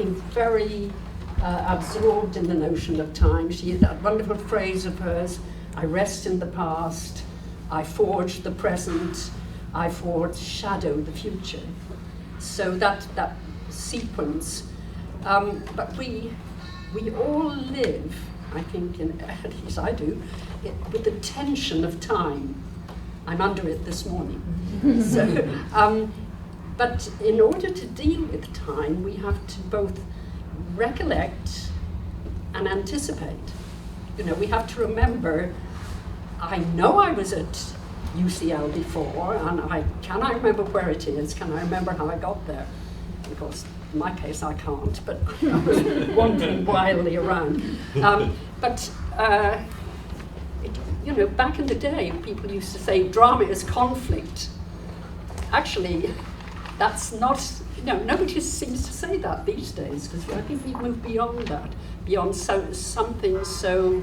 think, very absorbed in the notion of time. She had that wonderful phrase of hers, I rest in the past, I forge the present, I foreshadow the future. So that sequence, but we all live, I think, at least I do, with the tension of time. I'm under it this morning. So, but in order to deal with time, we have to both recollect and anticipate. You know, we have to remember, I know I was at UCL before, and can I remember where it is? Can I remember how I got there? Of course, in my case, I can't, but I was wandering wildly around. You know, back in the day, people used to say drama is conflict. Actually, that's not, you know, nobody seems to say that these days, because I think we've moved beyond that, beyond something so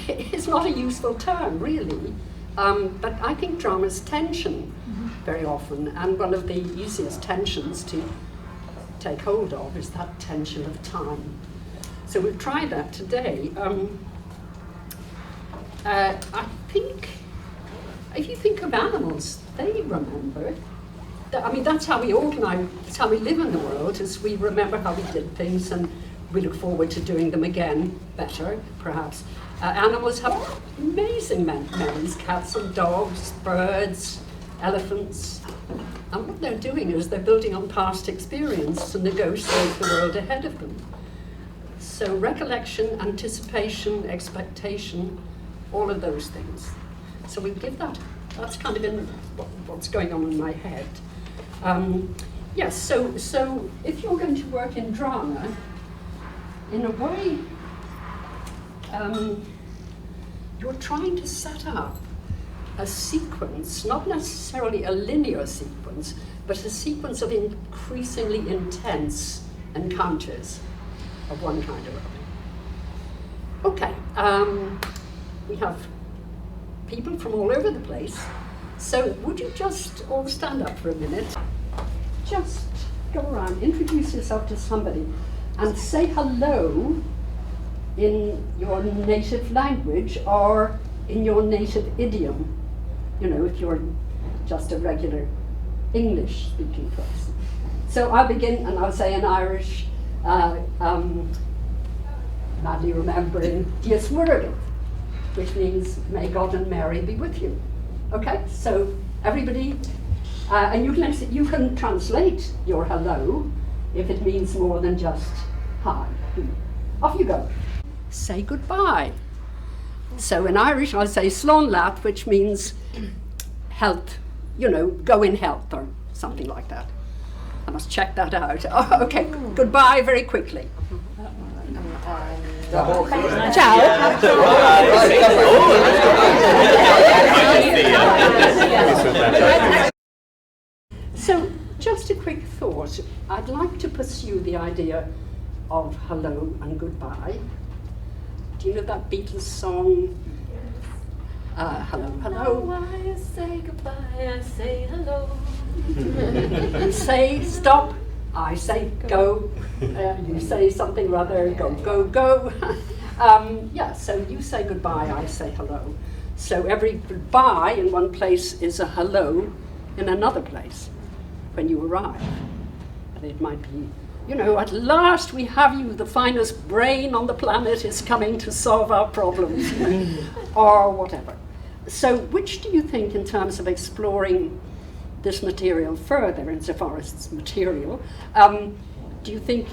it's not a useful term, really. But I think drama is tension very often, and one of the easiest tensions to take hold of is that tension of time. So we'll try that today. I think, if you think of animals, they remember. I mean, that's how we organise, that's how we live in the world, is we remember how we did things and we look forward to doing them again, better, perhaps. Animals have amazing memories, cats and dogs, birds, elephants. And what they're doing is they're building on past experience to negotiate the world ahead of them. So recollection, anticipation, expectation, all of those things. So we give that's kind of in what's going on in my head. Yes, so if you're going to work in drama, in a way, you're trying to set up a sequence, not necessarily a linear sequence, but a sequence of increasingly intense encounters of one kind or other. Okay, we have people from all over the place, so would you just all stand up for a minute? Just go around, introduce yourself to somebody, and say hello in your native language or in your native idiom. You know, if you're just a regular English-speaking person. So I'll begin and I'll say in Irish, madly remembering Dies Murigit, which means may God and Mary be with you. Okay, so everybody, and you can translate your hello if it means more than just hi. Off you go. Say goodbye. So in Irish I'll say slán leat, which means health, you know, go in health or something like that. I must check that out. Oh, okay, goodbye very quickly. Ciao. So just a quick thought. I'd like to pursue the idea of hello and goodbye. Do you know that Beatles song? Hello, hello. No, I say goodbye, I say hello. You say stop, I say go. You say something rather, go, go, go. Yeah, so you say goodbye, I say hello. So every goodbye in one place is a hello in another place when you arrive. And it might be, you know, at last we have you, the finest brain on the planet is coming to solve our problems, or whatever. So which do you think, in terms of exploring this material further, insofar as it's material, do you think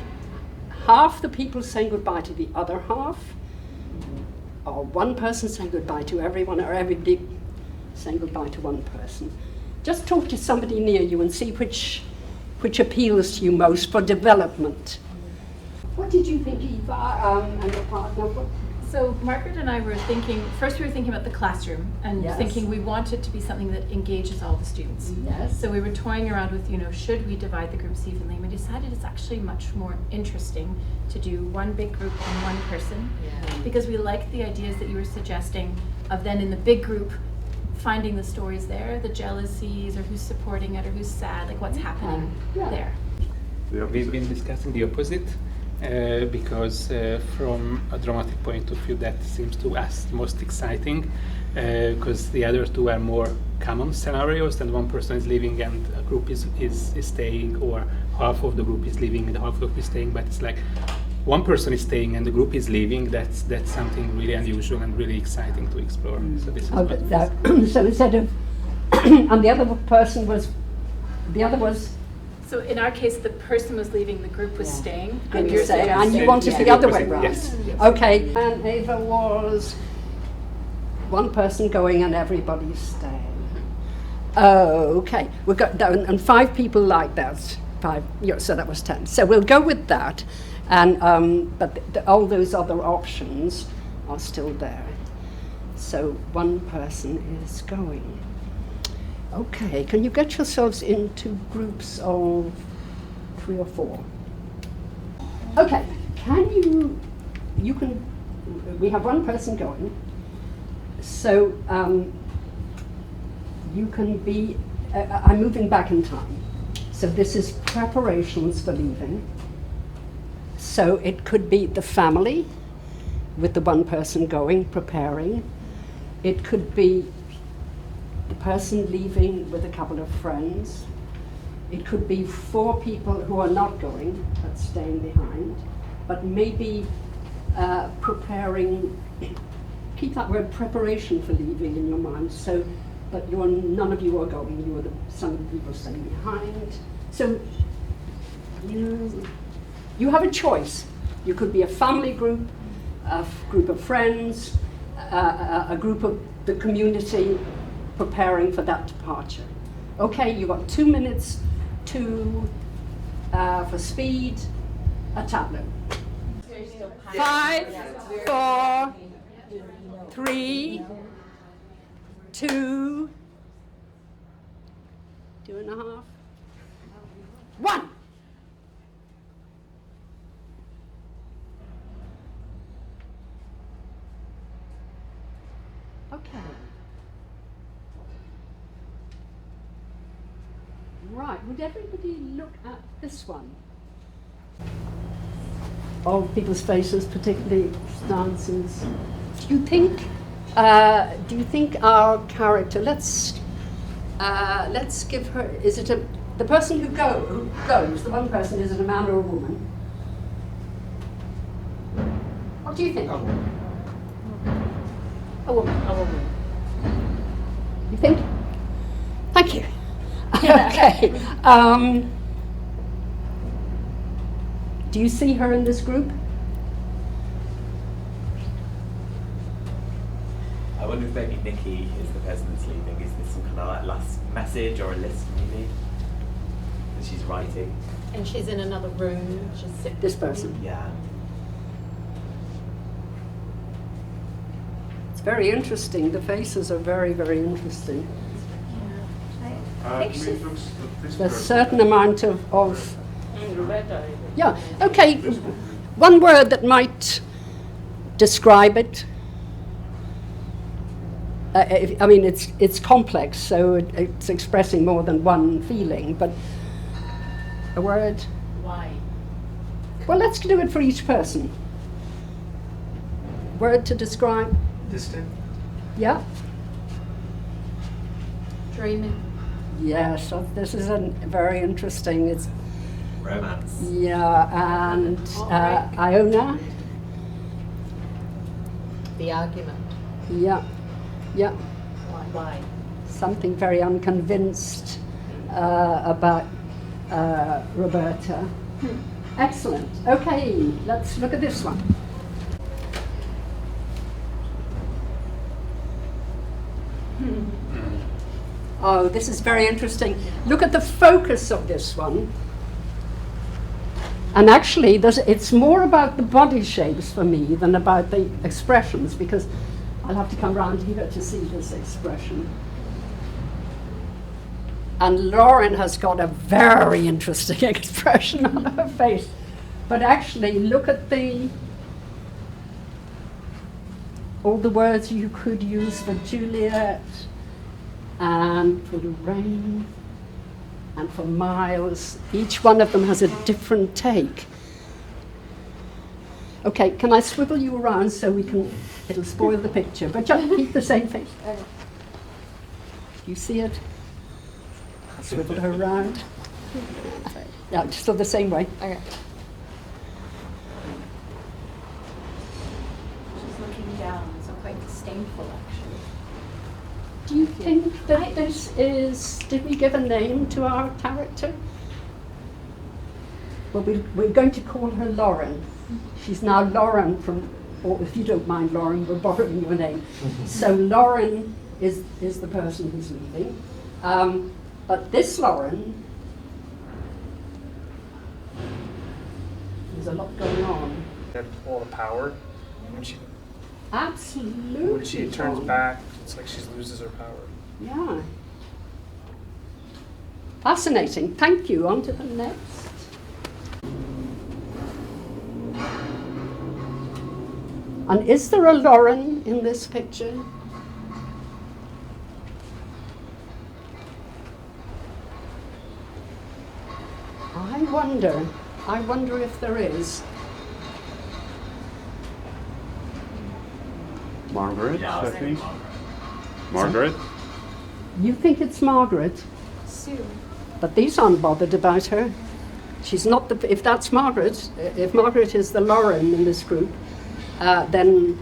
half the people saying goodbye to the other half, or one person saying goodbye to everyone, or everybody saying goodbye to one person? Just talk to somebody near you and see which appeals to you most for development. What did you think, Eva, and your partner? So Margaret and I were thinking, first we were thinking about the classroom and Yes. thinking we want it to be something that engages all the students. Yes. So we were toying around with, you know, should we divide the groups evenly? And we decided it's actually much more interesting to do one big group and one person, because we like the ideas that you were suggesting of then in the big group finding the stories there, the jealousies, or who's supporting it, or who's sad, like what's happening there. We've been discussing the opposite because from a dramatic point of view that seems to us most exciting because the other two are more common scenarios, and one person is leaving and a group is staying, or half of the group is leaving and half of the group is staying, but it's like one person is staying and the group is leaving. That's something really unusual and really exciting to explore. So this is so instead of and the other person was So in our case, the person was leaving, the group was staying. and you're saying you wanted the other way round. Yes. Okay, and Ava was one person going and everybody staying. Oh, okay. We've got down and 5 people like that. 5. Yeah, so that was 10. So we'll go with that, and but all those other options are still there. So one person is going. Okay, can you get yourselves into groups of 3 or 4? Okay, we have one person going, so you can be, I'm moving back in time. So this is preparations for leaving. So it could be the family with the one person going, preparing. It could be the person leaving with a couple of friends. It could be 4 people who are not going but staying behind, but maybe preparing. Keep that word preparation for leaving in your mind. So, but none of you are going. Some of the people staying behind. So you have a choice. You could be a family group, a group of friends, a group of the community, preparing for that departure. Okay, you've got 2 minutes for speed, a tableau. 5, 4, 3, 2, 2.5, 1. Okay. Right, would everybody look at this one? All people's faces, particularly stances. Do you think our character? Let's give her. Is it the person who goes? The one person, is it a man or a woman? What do you think? A woman. A woman. You think? Thank you. Okay. Do you see her in this group? I wonder if maybe Nikki is the person that's leaving. Is this some kind of like last message or a list maybe that she's writing? And she's in another room. She's sitting. This person. Yeah. It's very interesting. The faces are very, very interesting. There's a certain amount of yeah. Okay, one word that might describe it. I mean, it's complex, so it's expressing more than one feeling. But a word. Why? Well, let's do it for each person. Word to describe. Distant. Yeah. Dreaming. Yes, so this is very interesting. It's Romance. yeah, and Iona. The argument. Yeah, yeah. Why? Something very unconvinced about Roberta. Excellent. Okay, let's look at this one. Oh, this is very interesting. Look at the focus of this one. And actually, it's more about the body shapes for me than about the expressions, because I'll have to come round here to see this expression. And Lauren has got a very interesting expression on her face. But actually, look at all the words you could use for Juliet. and for Lorraine, and for Miles. Each one of them has a different take. Okay, can I swivel you around so we can, it'll spoil the picture, but just keep the same face. You see it? Swivel her around. Yeah, still the same way. Okay. She's looking down, so quite disdainful, actually. Do you think that this is, did we give a name to our character? Well, we're going to call her Lauren. She's now Lauren from, or if you don't mind, Lauren, we're borrowing your name. So Lauren is the person who's leaving. But this Lauren, there's a lot going on. That all the power. When she Absolutely. turns back, it's like she loses her power. Yeah. Fascinating. Thank you. On to the next. And is there a Lauren in this picture? I wonder if there is. Margaret, Yeah, I I was think. thinking Margaret? You think it's Margaret, Sue. but these aren't bothered about her. She's not the, if that's Margaret, if Margaret is the Lauren in this group, then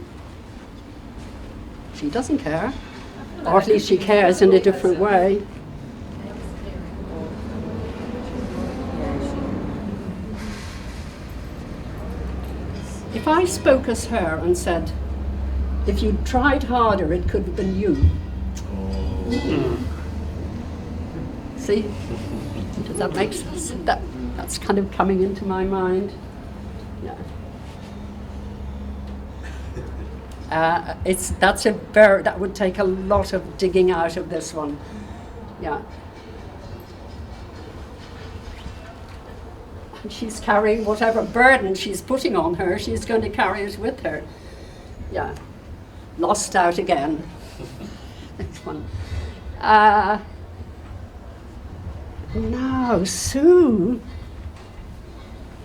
she doesn't care. Or at least she cares in a different way. If I spoke as her and said, if you tried harder, it could have been you. See? Does that make sense? That's kind of coming into my mind. Yeah. That would take a lot of digging out of this one. Yeah. And she's carrying whatever burden she's putting on her, she's going to carry it with her. Yeah. Lost out again. Next one. Now, Sue.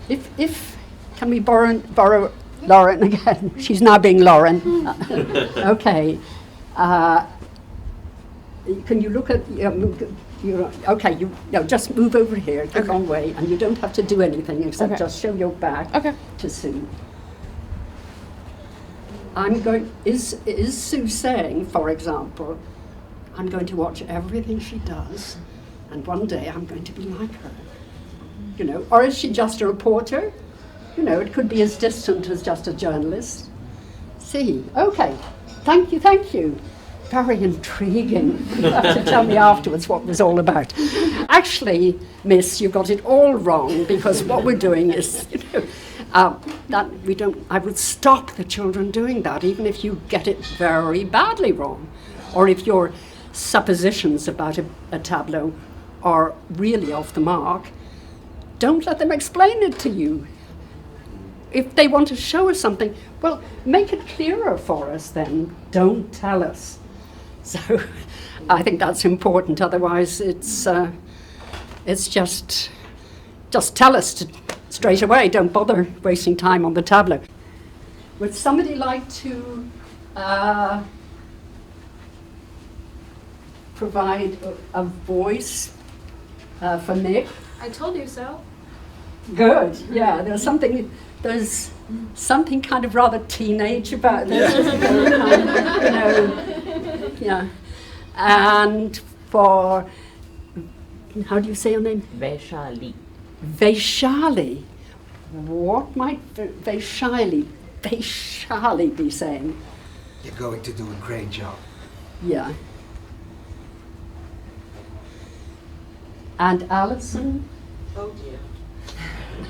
If can we borrow Lauren again? She's now being Lauren. Okay. Can you look at? Okay. Just move over here the long way, and you don't have to do anything except just show your back to Sue. I'm going. Is Sue saying, for example, I'm going to watch everything she does, and one day I'm going to be like her? You know, or is she just a reporter? You know, it could be as distant as just a journalist. See, okay, thank you. Very intriguing. You'll have to tell me afterwards what it was all about. Actually, Miss, you got it all wrong, because what we're doing is, that we don't. I would stop the children doing that, even if you get it very badly wrong, or if your suppositions about a tableau are really off the mark. Don't let them explain it to you. If they want to show us something, well, make it clearer for us then. Don't tell us. So I think that's important. Otherwise, it's just tell us straight away. Don't bother wasting time on the tableau. Would somebody like to provide a voice for Nick? I told you so. Good. Yeah, there's something kind of rather teenage about this, isn't there? Yeah. And for, how do you say your name? Vaishali. Vaishali. What might Vaishali be saying? You're going to do a great job. Yeah. And Alison? Oh dear.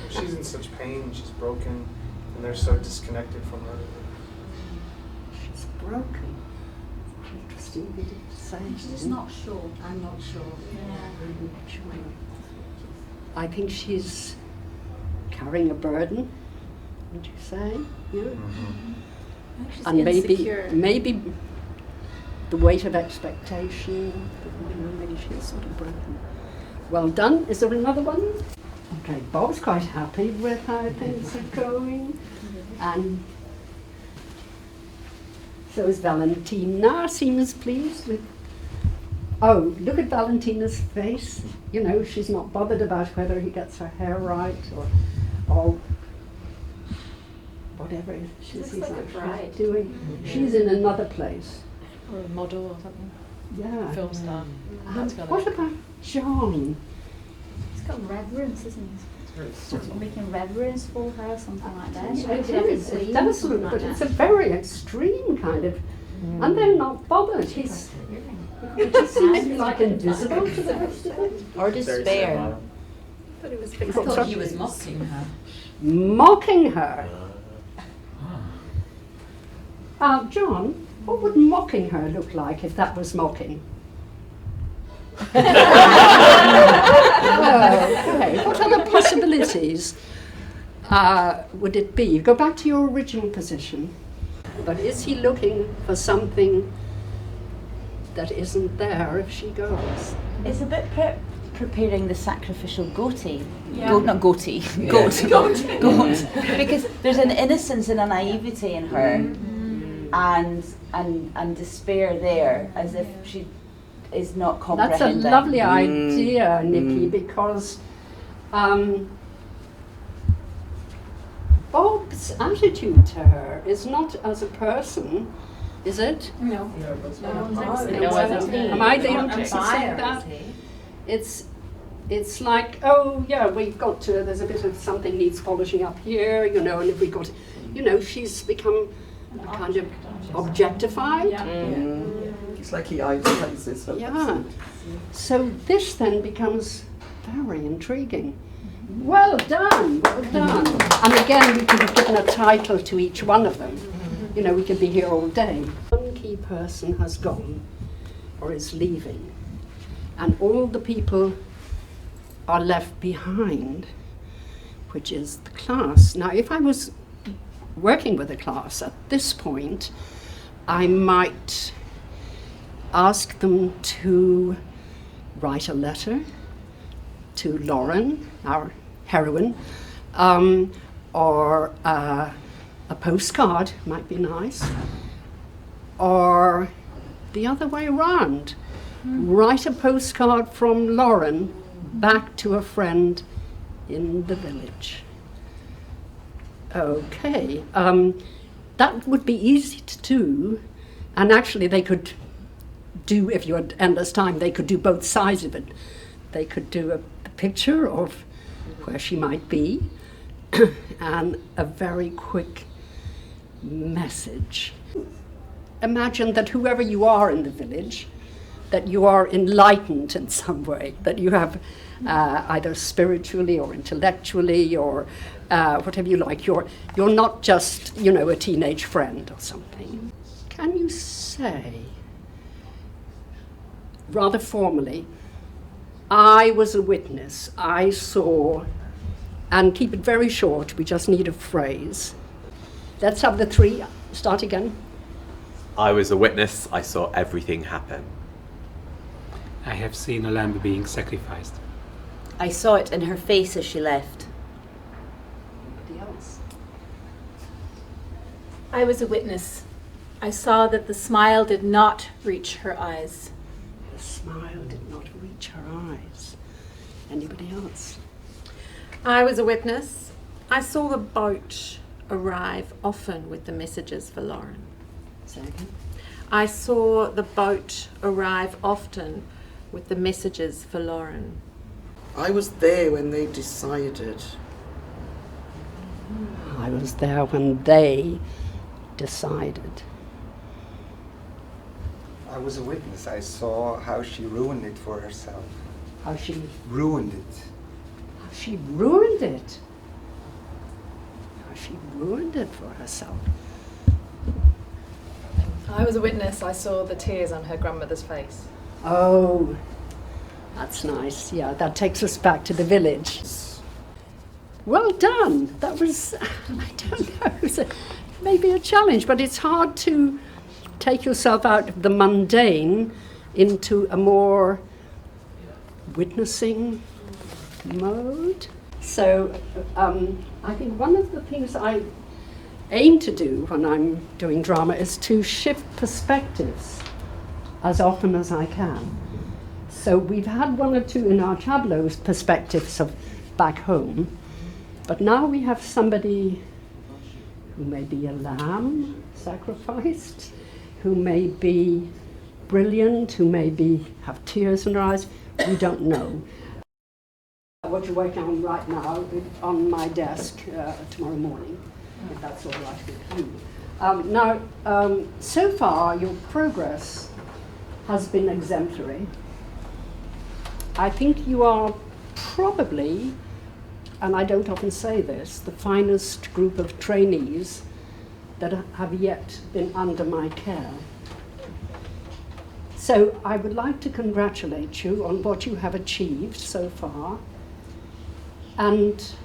She's in such pain, she's broken, and they're so disconnected from her. She's broken. Interesting thing to say. She's not sure. I'm not sure. I'm not sure. I think she's carrying a burden, would you say? Yeah. She's And insecure. maybe the weight of expectation. Maybe she's sort of broken. Well done. Is there another one? Okay, Bob's quite happy with how things are going. And so is Valentina, seems pleased with. Oh, look at Valentina's face. You know, she's not bothered about whether he gets her hair right or whatever she's like a actually bride. doing. Mm-hmm. She's in another place. Or a model or something. Yeah. Film star. What about John? It's got reverence, isn't it? Sort of making reverence for her, something like that. She It looks like a is, queen, it does something look, like but it's that. a very extreme kind of, and they're not bothered. He's, it just seems to be like invisible to the rest of it. Or despair. But it was I thought he was mocking her. Mocking her. John, what would mocking her look like if that was mocking? Okay, what other possibilities would it be? Go back to your original position. But is he looking for something that isn't there if she goes? It's a bit preparing the sacrificial goatee. Yeah. Goat, not goatee. Goat. Goat. Because there's an innocence and a naivety in her, and despair there, as if she is not That's comprehending. a lovely idea, Nikki, because Bob's attitude to her is not as a person, is it? No. Am I the only person saying that? It's like, oh yeah, we've got to, there's a bit of something needs polishing up here, you know, and if we got, you know, she's become kind of objectified. It's like he idolizes her. Yeah. So this then becomes very intriguing. Well done, well done. And again, we could have given a title to each one of them. You know, we could be here all day. One key person has gone or is leaving, and all the people are left behind, which is the class. Now, if I was working with a class at this point, I might ask them to write a letter to Lauren, our heroine, or a postcard might be nice, or the other way around. Write a postcard from Lauren back to a friend in the village. Okay, that would be easy to do, and actually they could do, if you had endless time, they could do both sides of it. They could do a picture of where she might be and a very quick message. Imagine that whoever you are in the village, that you are enlightened in some way, that you have either spiritually or intellectually or whatever you like. You're not just, you know, a teenage friend or something. Can you say, rather formally, I was a witness, I saw, and keep it very short, we just need a phrase. Let's have the three, start again. I was a witness, I saw everything happen. I have seen a lamb being sacrificed. I saw it in her face as she left. Anybody else? I was a witness. I saw that the smile did not reach her eyes. The smile did not reach her eyes. Anybody else? I was a witness. I saw the boat arrive often with the messages for Lauren. Say again. I saw the boat arrive often with the messages for Lauren. I was there when they decided. I was there when they decided. I was a witness. I saw how she ruined it for herself. How she Ruined it. ruined it. How she ruined it for herself. I was a witness. I saw the tears on her grandmother's face. Oh, that's nice. Yeah, that takes us back to the village. Well done. That was, I don't know, it was maybe a challenge, but it's hard to take yourself out of the mundane into a more witnessing mode. So I think one of the things I aim to do when I'm doing drama is to shift perspectives as often as I can. So we've had one or two in our tableaus perspectives of back home, but now we have somebody who may be a lamb sacrificed, who may be brilliant, who may have tears in her eyes. We don't know. What you're working on right now on my desk tomorrow morning, if that's all right with you. So far your progress has been exemplary. I think you are probably, and I don't often say this, the finest group of trainees that have yet been under my care. So I would like to congratulate you on what you have achieved so far, and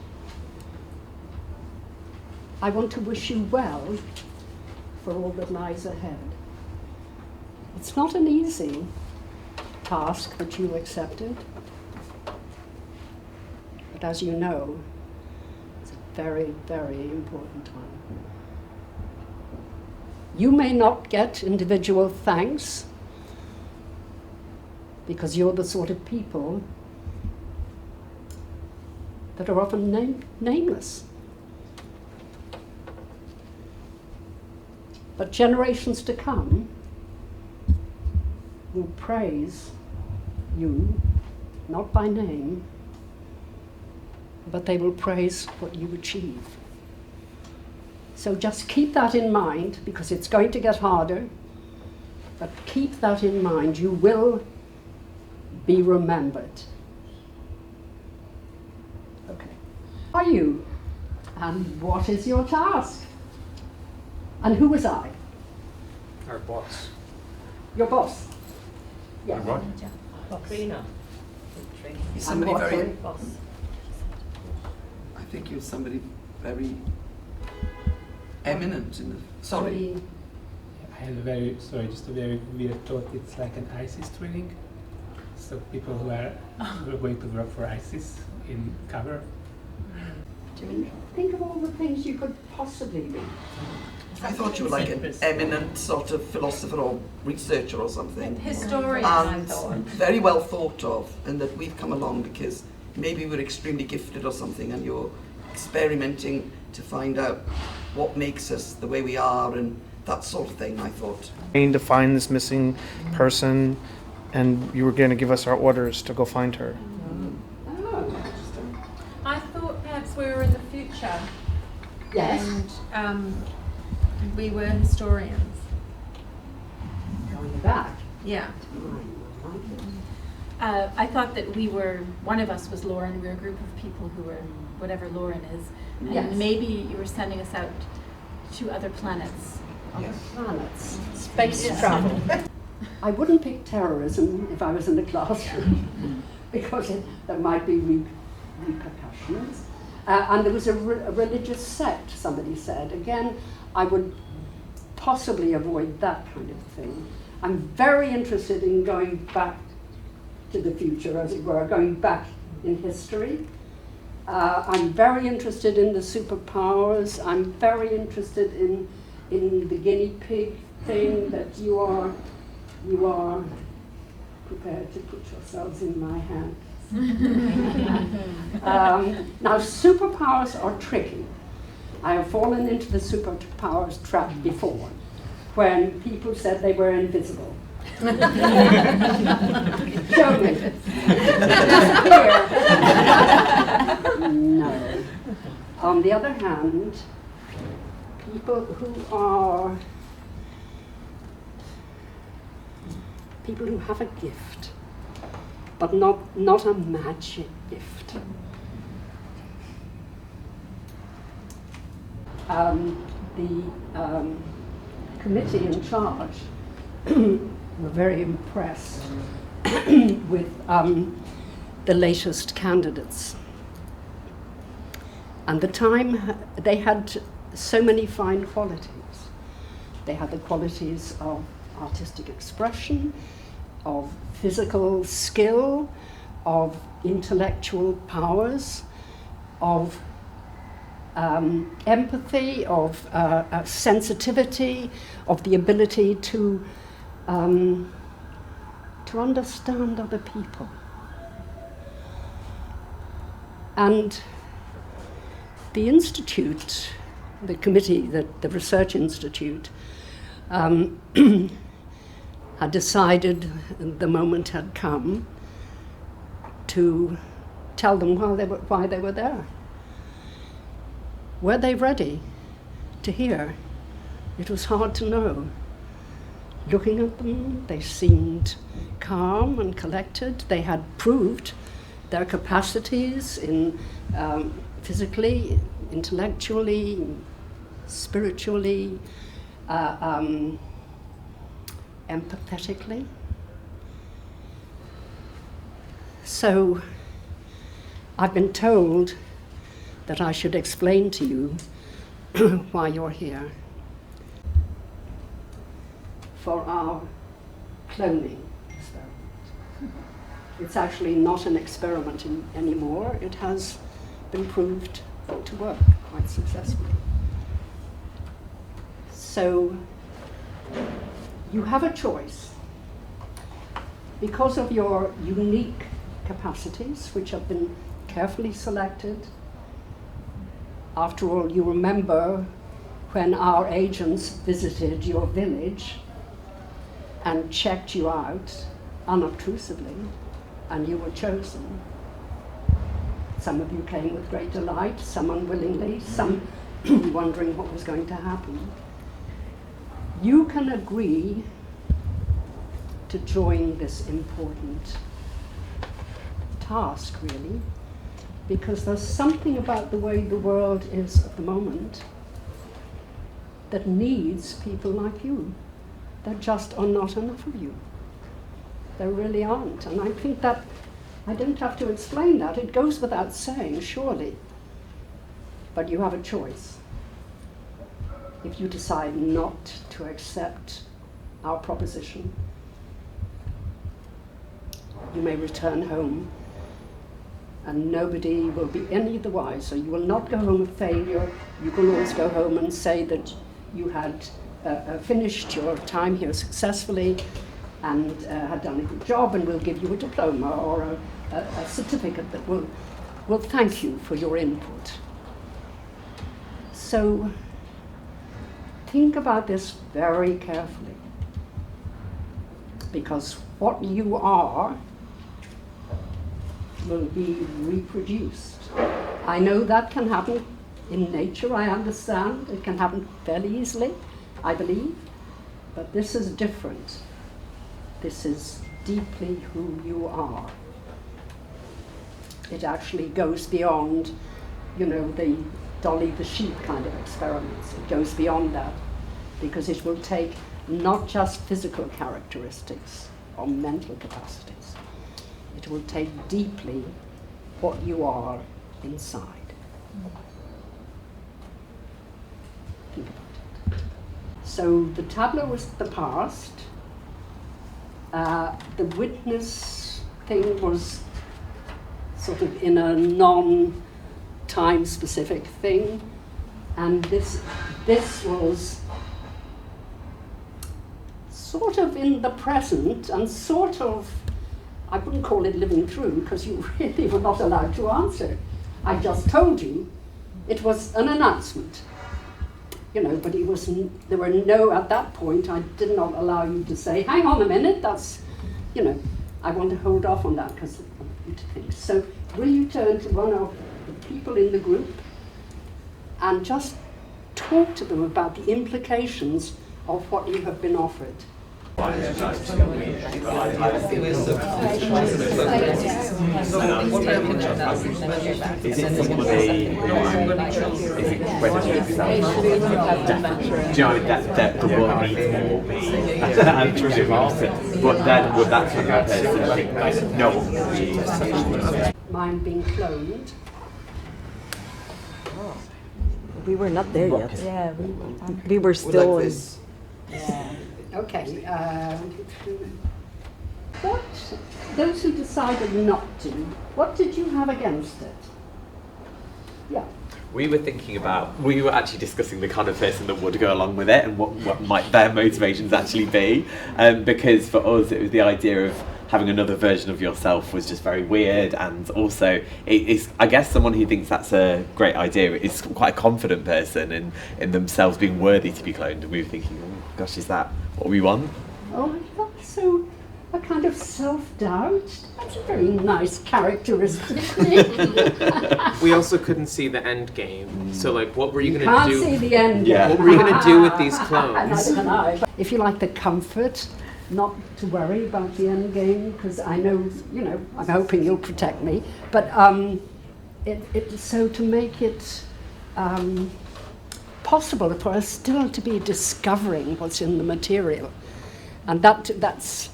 I want to wish you well for all that lies ahead. It's not an easy task that you accepted, but as you know, it's a very, very important one. You may not get individual thanks because you're the sort of people that are often nameless. But generations to come will praise you, not by name, but they will praise what you achieve. So just keep that in mind, because it's going to get harder, but keep that in mind. You will be remembered. Okay. Are you? And what is your task? And who was I? Our boss. Your boss? Yes. What? He's somebody what, very. sorry? I think you're somebody very eminent in the. Sorry. I had a very, just a very weird thought. It's like an ISIS training. So people who are going to work for ISIS in cover. Think of all the things you could possibly be. I thought you were like an eminent sort of philosopher or researcher or something. Historian, I And thought. very well thought of, and that we've come along because maybe we're extremely gifted or something, and you're experimenting to find out what makes us the way we are and that sort of thing, I thought. Trying to find this missing person, and you were going to give us our orders to go find her. I thought perhaps we were in the future. Yes. And we were historians. Going back. Yeah. I thought that one of us was Lauren. We were a group of people who were whatever Lauren is. And Yes. maybe you were sending us out to other planets. Other planets. Space travel. I wouldn't pick terrorism if I was in the classroom because there might be repercussions. And there was a religious sect, somebody said. Again, I would possibly avoid that kind of thing. I'm very interested in going back to the future, as it were, going back in history. I'm very interested in the superpowers. I'm very interested in the guinea pig thing that you are prepared to put yourselves in my hands. Now, superpowers are tricky. I have fallen into the superpowers trap before, when people said they were invisible. Show me. Disappear. No. On the other hand, people who have a gift, but not a magic gift. The committee in charge were very impressed with the latest candidates. And they had so many fine qualities. They had the qualities of artistic expression, of physical skill, of intellectual powers, of empathy, of sensitivity, of the ability to understand other people. And the institute, the committee, the research institute, had decided the moment had come to tell them why they were there. Were they ready to hear? It was hard to know. Looking at them, they seemed calm and collected. They had proved their capacities in physically, intellectually, spiritually, empathetically. So I've been told that I should explain to you why you're here. For our cloning experiment. It's actually not an experiment anymore. It has been proved to work quite successfully. So you have a choice. Because of your unique capacities, which have been carefully selected. After all, you remember when our agents visited your village and checked you out unobtrusively, and you were chosen. Some of you came with great delight, some unwillingly, some wondering what was going to happen. You can agree to join this important task, really, because there's something about the way the world is at the moment that needs people like you. There just are not enough of you. There really aren't. And I think that I don't have to explain that. It goes without saying, surely. But you have a choice. If you decide not to accept our proposition, you may return home and nobody will be any the wiser. You will not go home a failure. You can always go home and say that you had finished your time here successfully and had done a good job, and we'll give you a diploma or a certificate that will thank you for your input. So think about this very carefully, because what you are will be reproduced. I know that can happen in nature, I understand. It can happen fairly easily, I believe. But this is different. This is deeply who you are. It actually goes beyond, the Dolly the sheep kind of experiments. It goes beyond that, because it will take not just physical characteristics or mental capacities. It will take deeply what you are inside. Think about it. So the tableau was the past. The witness thing was sort of in a non-time specific thing. And this was sort of in the present and sort of, I wouldn't call it living through, because you really were not allowed to answer. I just told you it was an announcement, but there were no, at that point, I did not allow you to say, hang on a minute, that's, I want to hold off on that because I want you to think. So will you turn to one of the people in the group and just talk to them about the implications of what you have been offered? Is that the world needs more me? But then would that no. Mine being cloned. We were not there yet. Yeah, We were still like in. this. Yeah. Okay. What, those who decided not to, what did you have against it? Yeah. We were actually discussing the kind of person that would go along with it and what might their motivations actually be. Because for us, it was the idea of having another version of yourself was just very weird, and also it's, I guess, someone who thinks that's a great idea is quite a confident person in themselves being worthy to be cloned, and we were thinking, oh gosh, is that what we want? Oh, that's so, a kind of self-doubt. That's a very nice characteristic. We also couldn't see the end game. So, like, what were you going to Can't do? see the end Yeah. game. What were you going to do with these clones? Neither can I. If you like the comfort, not to worry about the end game, because I know, I'm hoping you'll protect me, but so to make it possible for us still to be discovering what's in the material. And that's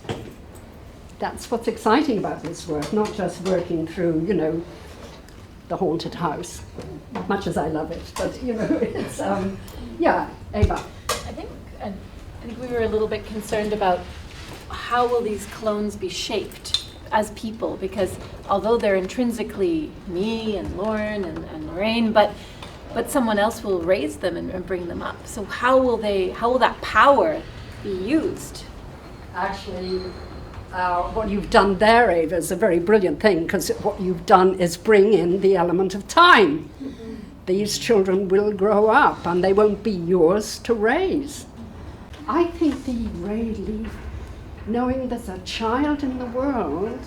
what's exciting about this work, not just working through, the haunted house, much as I love it, but, it's, yeah, Ava. I think we were a little bit concerned about how will these clones be shaped as people, because although they're intrinsically me and Lauren and Lorraine, but someone else will raise them and bring them up. So how will that power be used? Actually, what you've done there, Ava, is a very brilliant thing, because what you've done is bring in the element of time. Mm-hmm. These children will grow up and they won't be yours to raise. I think the relief, knowing there's a child in the world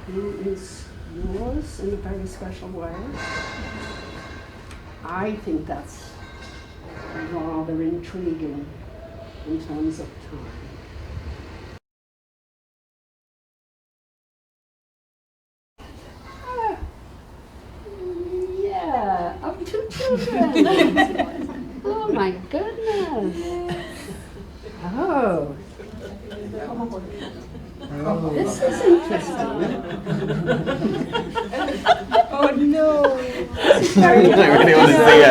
who is yours in a very special way, I think that's rather intriguing in terms of time. Yeah, of 2 children. Oh my goodness. Oh. This is interesting. Oh no. I really want to see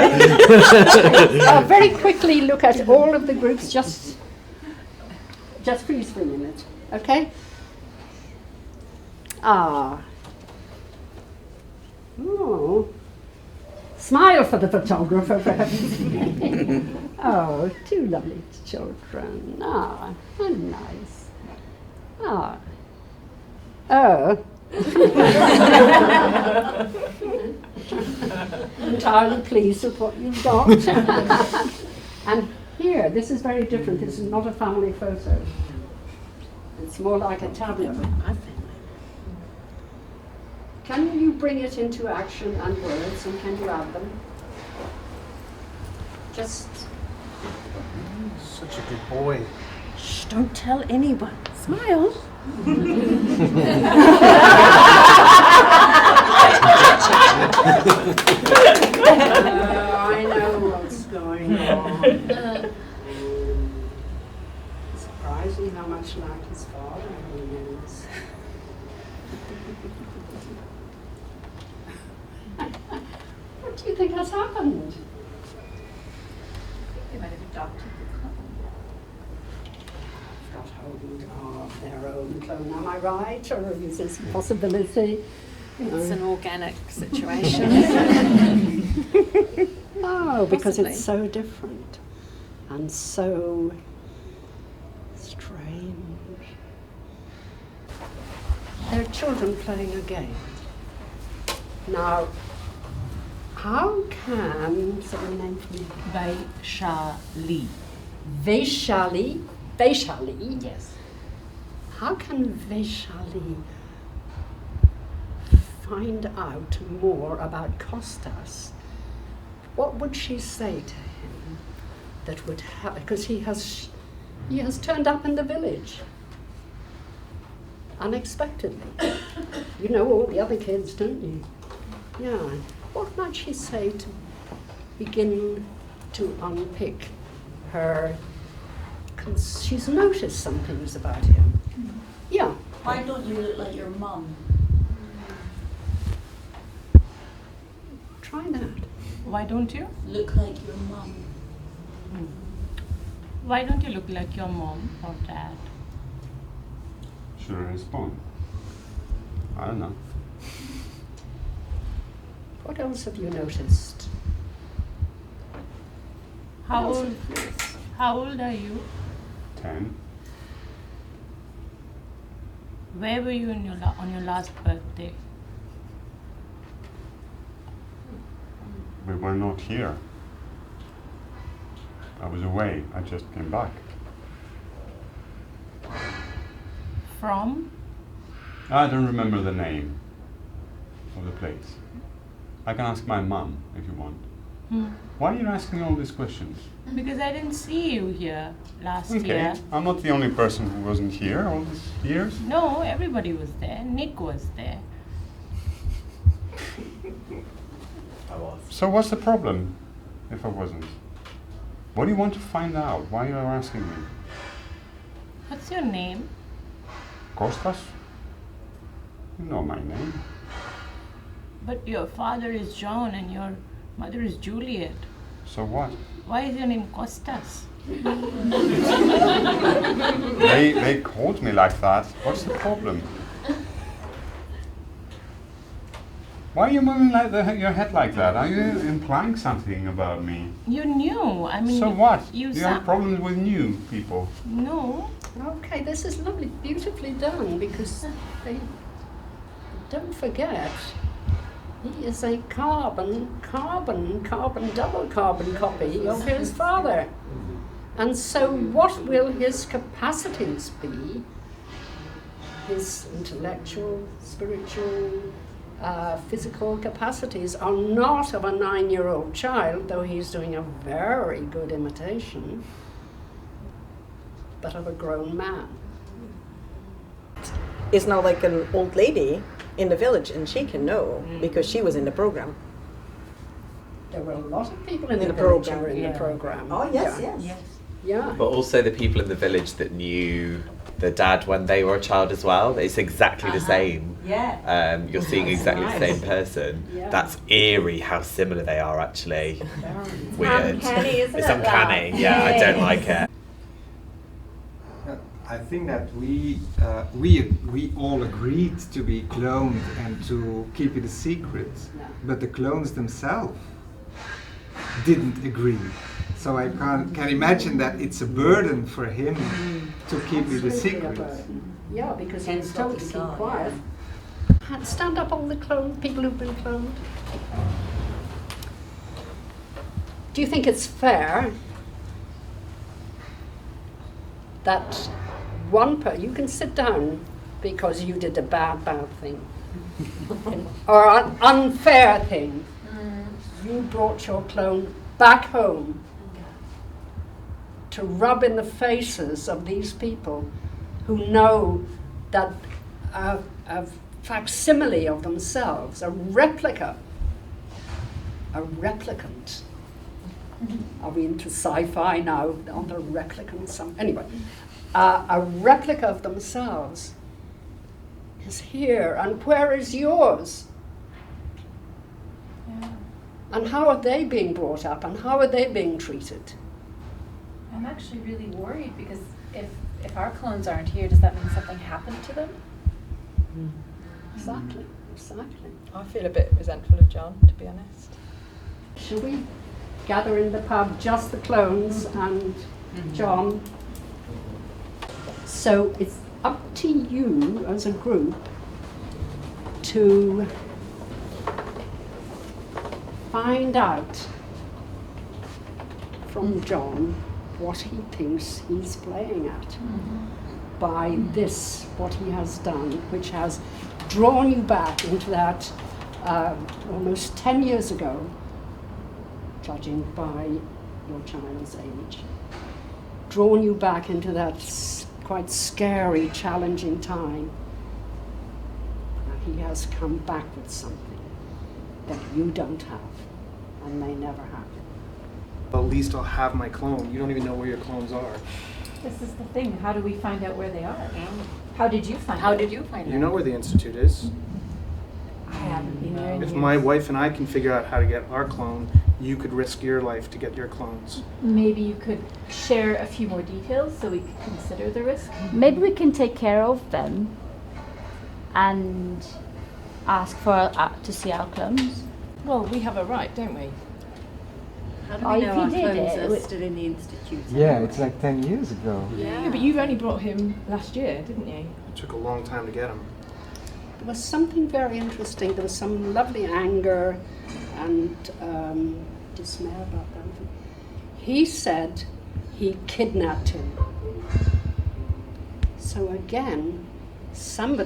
it. Very quickly look at all of the groups, just freeze for a minute, okay? Ah. Oh. Smile for the photographer, for heaven's sake. Oh, 2 lovely children. Ah, how nice. Ah. Oh. Entirely pleased with what you've got. And here, this is very different. This is not a family photo. It's more like a tableau. Can you bring it into action and words, and can you add them? Just... Such a good boy. Shh, don't tell anyone. Smile. I know what's going on. Surprising how much like his father he is. What do you think has happened? They might have adopted the clone. Got hold of their own clone, am I right? Or is this a possibility? It's an organic situation. No, because Possibly. it's so different and so strange. They're children playing a game. Now, how can, say the name for me? Vaishali. Vaishali? Yes. How can Vaishali find out more about Kostas? What would she say to him that would help? Because he has turned up in the village unexpectedly. You know all the other kids, don't you? Yeah. What might she say to begin to unpick her? She's noticed some things about him. Yeah. Why don't you look like your mum? Try that. Why don't you? Look like your mum. Why don't you look like your mom or dad? Should I respond? I don't know. What else have you noticed? How old are you? 10. Where were you on your last birthday? We were not here. I was away. I just came back. From? I don't remember the name of the place. I can ask my mum if you want. Why are you asking all these questions? Because I didn't see you here last Okay, year. I'm not the only person who wasn't here all these years. No, everybody was there. Nick was there. I was. So what's the problem if I wasn't? What do you want to find out? Why are you asking me? What's your name? Kostas? You know my name. But your father is John and your mother is Juliet. So what? Why is your name Kostas? They called me like that. What's the problem? Why are you moving like your head like that? Are you implying something about me? You knew. I mean. So what? You Do you have problems with new people? No. Okay, this is lovely, beautifully done, because they don't forget he is a carbon, double carbon copy of his father. And so what will his capacities be? His intellectual, spiritual, physical capacities are not of a 9-year-old child, though he's doing a very good imitation, but of a grown man. Is now like an old lady in the village, and she can know because she was in the program. There were a lot of people in the village who were in the program. Oh yes, Yeah. yes. Yeah. But also the people in the village that knew the dad when they were a child as well. It's exactly the same. Yeah. You're seeing exactly the same person. Yeah. That's eerie how similar they are actually. Weird. Uncanny, isn't It's it, uncanny. that? Yeah, I don't like it. I think that we all agreed to be cloned and to keep it a secret, but the clones themselves didn't agree. So I can imagine that it's a burden for him to keep it a secret. Yeah, because he's told to keep quiet. Stand up, all the people who've been cloned. Do you think it's fair that you can sit down because you did a bad thing, or an unfair thing? You brought your clone back home to rub in the faces of these people who know that a facsimile of themselves, a replica, a replicant. Are we into sci-fi now on the replicants? Anyway, a replica of themselves is here, and where is yours? Yeah. And how are they being brought up, and how are they being treated? I'm actually really worried because if our clones aren't here, does that mean something happened to them? Exactly. I feel a bit resentful of John, to be honest. Shall we gather in the pub, just the clones and John? So it's up to you as a group to find out from John what he thinks he's playing at by this, what he has done, which has drawn you back into that almost 10 years ago, judging by your child's age, drawn you back into that quite scary, challenging time. And he has come back with something that you don't have and may never have. At least I'll have my clone. You don't even know where your clones are. This is the thing. How do we find out where they are? How did you find out? How did you find out? You know where the institute is. I haven't been there in If years. my wife and I can figure out how to get our clone you could risk your life to get your clones. Maybe you could share a few more details so we could consider the risk. Maybe we can take care of them and ask for to see our clones. Well, we have a right, don't we? How do we know our clones are still in the institute? Yeah, it's like 10 years ago. Yeah, but you've only brought him last year, didn't you? It took a long time to get him. There was something very interesting. There was some lovely anger and dismay about that. He said he kidnapped him. So again, some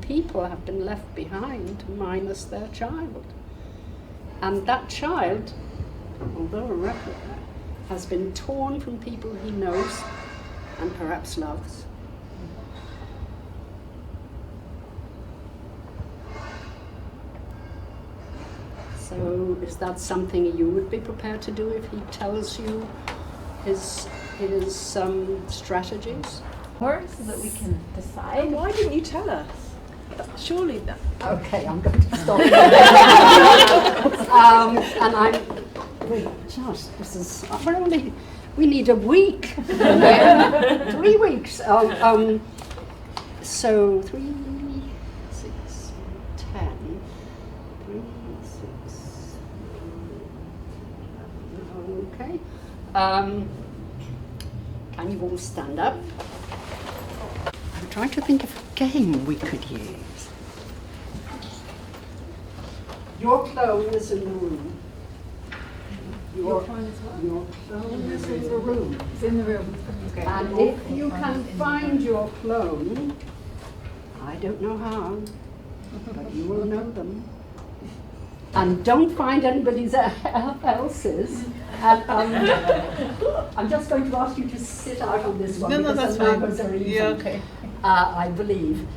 people have been left behind minus their child. And that child, although a replica, has been torn from people he knows and perhaps loves. So is that something you would be prepared to do if he tells you his strategies? Or so that we can decide. And why didn't you tell us? Surely that. Okay, I'm going to stop. And I'm. Wait, just this is. We need a week. 3 weeks. So 3, 6, 10. 3, 6. Okay. Can you all stand up? I'm trying to think of a game we could use. Your clone is in the room. Your clone is in the room. It's in the room. Okay. And if you can find your clone, I don't know how, but you will know them. And don't find anybody else's. And, I'm just going to ask you to sit out on this one because that's the numbers are even. Yeah, okay. I believe.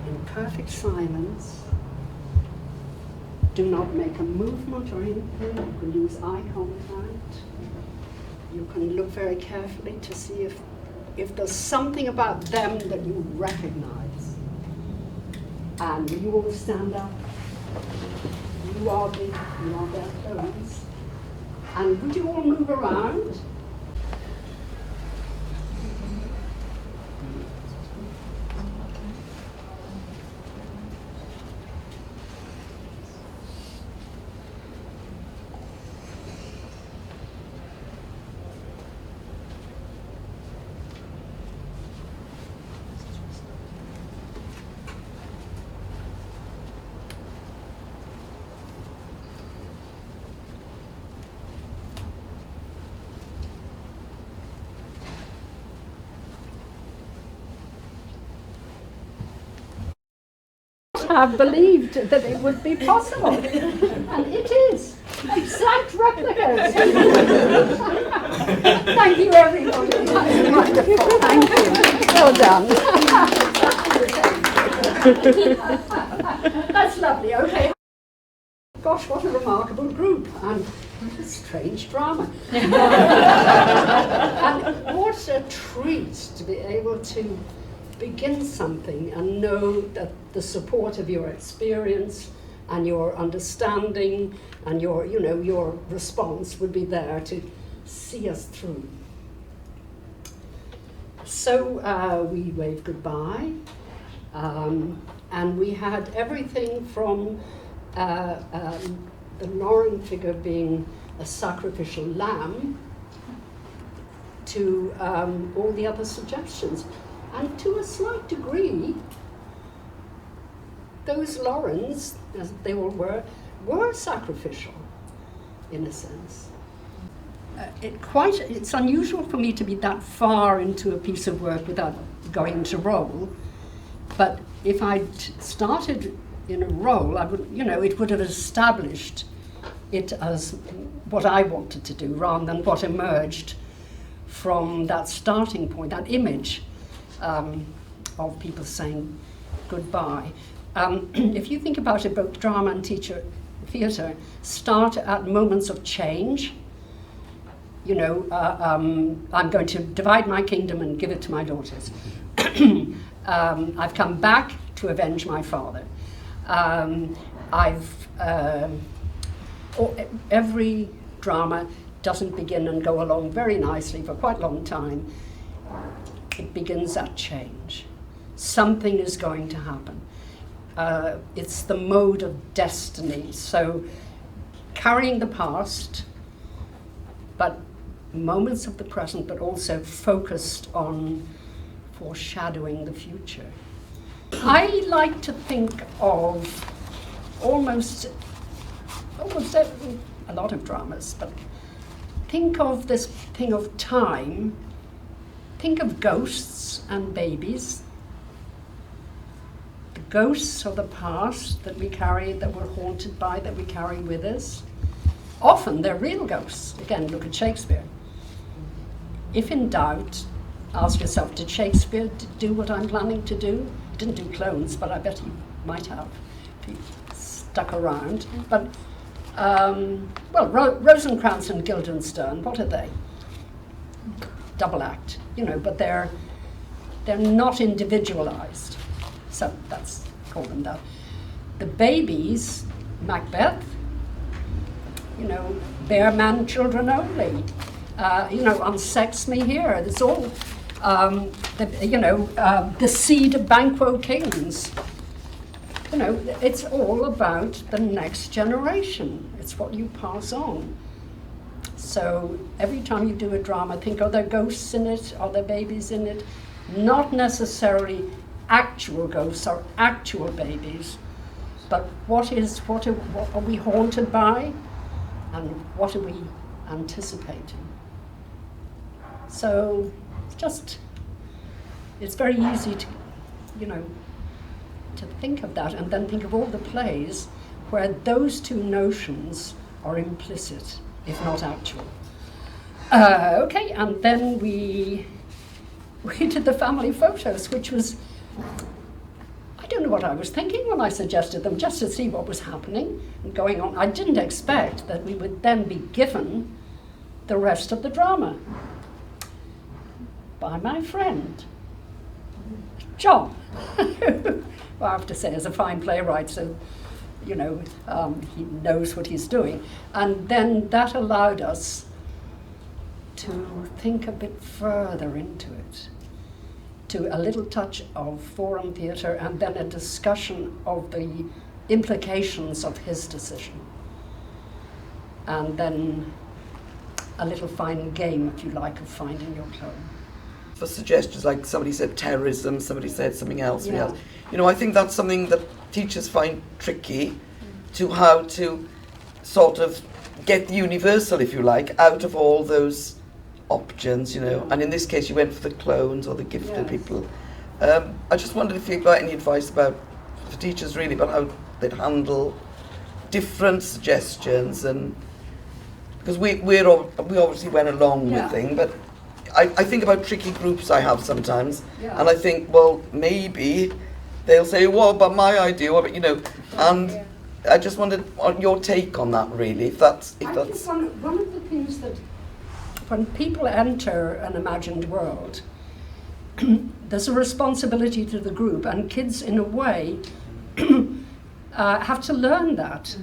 In perfect silence. Do not make a movement or anything. You can use eye contact. You can look very carefully to see if there's something about them that you recognize. And you all stand up. You are their clones. And would you all move around? Have believed that it would be possible, and it is. Exact replicas. Thank you, everybody. That's wonderful. Thank you. Well done. That's lovely. Okay. Gosh, what a remarkable group, and what a strange drama. And what a treat to be able to begin something and know that the support of your experience and your understanding and your response would be there to see us through. So we waved goodbye, and we had everything from the Lauren figure being a sacrificial lamb to all the other suggestions. And to a slight degree, those Laurens, as they all were sacrificial, in a sense. It's unusual for me to be that far into a piece of work without going into role. But if I'd started in a role, it would have established it as what I wanted to do, rather than what emerged from that starting point, that image. Of people saying goodbye. If you think about it, both drama and theatre start at moments of change. I'm going to divide my kingdom and give it to my daughters. I've come back to avenge my father. every drama doesn't begin and go along very nicely for quite a long time. It begins at change. Something is going to happen. It's the mode of destiny. So carrying the past, but moments of the present, but also focused on foreshadowing the future. I like to think of almost a lot of dramas, but think of this thing of time. Think of ghosts and babies. The ghosts of the past that we carry, that we're haunted by, that we carry with us. Often they're real ghosts. Again, look at Shakespeare. If in doubt, ask yourself, did Shakespeare do what I'm planning to do? He didn't do clones, but I bet he might have if he stuck around. But, Rosencrantz and Guildenstern, what are they? Double act, but they're not individualized. So that's, call them that. The babies, Macbeth, bear man children only. Unsex me here. It's all, the seed of Banquo kings. It's all about the next generation. It's what you pass on. So every time you do a drama, think, are there ghosts in it? Are there babies in it? Not necessarily actual ghosts or actual babies, but what are we haunted by, and what are we anticipating? So it's very easy to, to think of that, and then think of all the plays where those two notions are implicit, if not actual. Okay, and then we did the family photos, which was, I don't know what I was thinking when I suggested them, just to see what was happening and going on. I didn't expect that we would then be given the rest of the drama by my friend, John, who I have to say is a fine playwright, so he knows what he's doing. And then that allowed us to think a bit further into it, to a little touch of forum theatre, and then a discussion of the implications of his decision. And then a little fine game, if you like, of finding your clone. For suggestions, like somebody said terrorism, somebody said something else. Yeah. I think that's something that teachers find tricky, to how to sort of get the universal, if you like, out of all those options, and in this case you went for the clones or the gifted people. I just wondered if you got any advice for teachers really, about how they'd handle different suggestions, and because we obviously went along with things, but I think about tricky groups I have sometimes, and I think, well, maybe they'll say, well, but my idea, and I just wondered on your take on that, really, if that's. I think one of the things that, when people enter an imagined world, there's a responsibility to the group, and kids, in a way, have to learn that.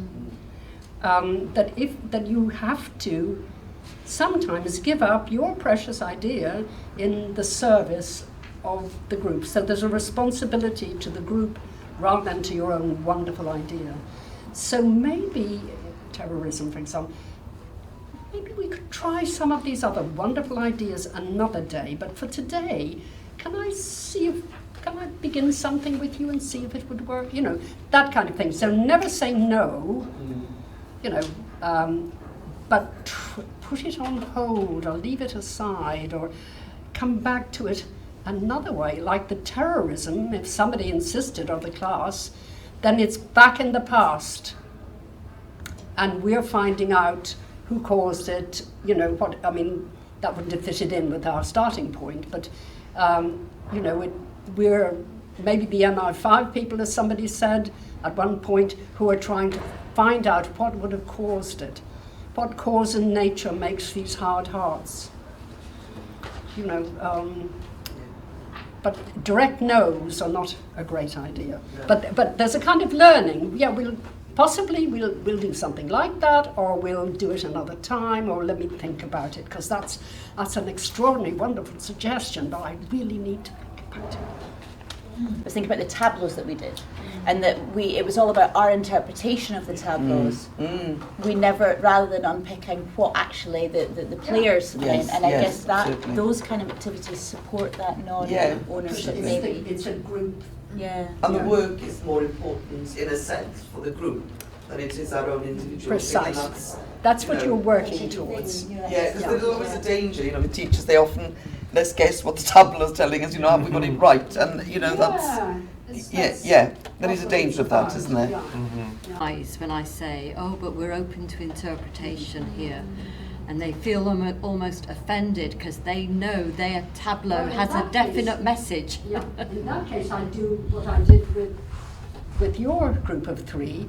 That you have to sometimes give up your precious idea in the service of the group. So there's a responsibility to the group rather than to your own wonderful idea. So maybe terrorism, for example, maybe we could try some of these other wonderful ideas another day, but for today, can I begin something with you and see if it would work? That kind of thing. So never say no, but put it on hold or leave it aside or come back to it another way, like the terrorism. If somebody insisted on the class, then it's back in the past, and we're finding out who caused it, that wouldn't have fitted in with our starting point, but we're maybe the MI5 people, as somebody said at one point, who are trying to find out what would have caused it. What cause in nature makes these hard hearts? But direct no's are not a great idea. But there's a kind of learning. Yeah, Possibly we'll do something like that, or we'll do it another time, or let me think about it, because that's an extraordinary, wonderful suggestion, but I really need to think about it. I was thinking about the tableaus that we did, and that it was all about our interpretation of the tableaus. We never, rather than unpicking what actually the players meant, and I guess that certainly. those kind of activities support that non-ownership maybe. It's a group. Yeah. And the work is more important, in a sense, for the group than it is our own individual thing. And Precisely. That's what you're working towards. Yeah, because there's always a danger, with teachers, they often, let's guess what the tableau is telling us, have we got it right? And, there is a danger of that, isn't there? When I say, oh, but we're open to interpretation here. And they feel almost offended because they know their tableau has a definite message. Yeah, in that case I do what I did with your group of 3,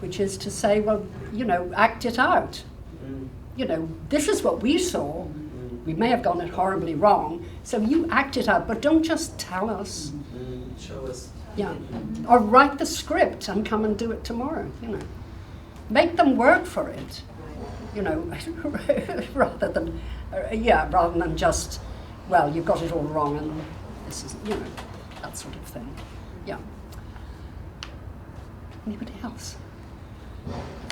which is to say, well, act it out. This is what we saw. We may have gotten it horribly wrong, so you act it out, but don't just tell us. Show us. Yeah, or write the script and come and do it tomorrow, Make them work for it. Rather than just, well, you've got it all wrong and this is, that sort of thing. Yeah. Anybody else?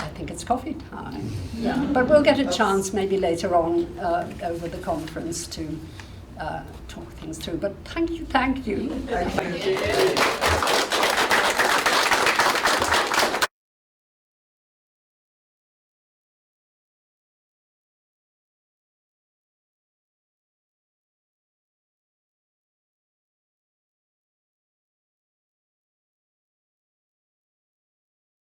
I think it's coffee time. Yeah, but we'll get a chance maybe later on over the conference to talk things through. But thank you. Thank you.